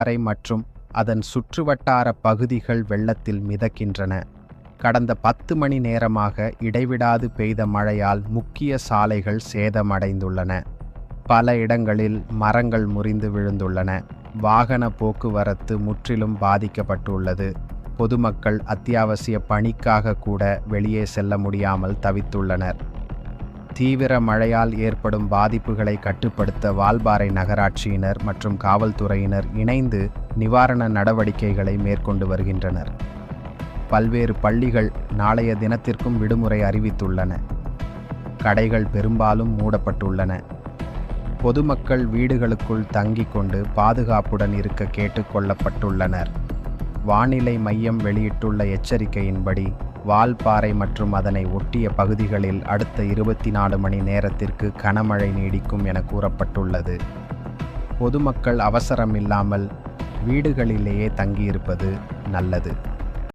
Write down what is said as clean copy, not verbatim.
கரை மற்றும் அதன் சுற்றுவட்டார பகுதிகள் வெள்ளத்தில் மிதக்கின்றன. கடந்த 10 மணி நேரமாக இடைவிடாது பெய்த மழையால் முக்கிய சாலைகள் சேதமடைந்துள்ளன. பல இடங்களில் மரங்கள் முறிந்து விழுந்துள்ளன. வாகன போக்குவரத்து முற்றிலும் பாதிக்கப்பட்டுள்ளது. பொதுமக்கள் அத்தியாவசிய பணிக்காக கூட வெளியே செல்ல முடியாமல் தவித்துள்ளனர். தீவிர மழையால் ஏற்படும் பாதிப்புகளை கட்டுப்படுத்த வால்பாறை நகராட்சியினர் மற்றும் காவல்துறையினர் இணைந்து நிவாரண நடவடிக்கைகளை மேற்கொண்டு வருகின்றனர். பல்வேறு பள்ளிகள் நாளைய தினத்திற்கும் விடுமுறை அறிவித்துள்ளன. கடைகள் பெரும்பாலும் மூடப்பட்டுள்ளன. பொதுமக்கள் வீடுகளுக்குள் தங்கிக் கொண்டு பாதுகாப்புடன் இருக்க கேட்டுக்கொள்ளப்பட்டுள்ளனர். வானிலை மையம் வெளியிட்டுள்ள எச்சரிக்கையின்படி வால்பாறை மற்றும் அதனை ஒட்டிய பகுதிகளில் அடுத்த 24 மணி நேரத்திற்கு கனமழை நீடிக்கும் என கூறப்பட்டுள்ளது. பொதுமக்கள் அவசரமில்லாமல் வீடுகளிலேயே தங்கியிருப்பது நல்லது.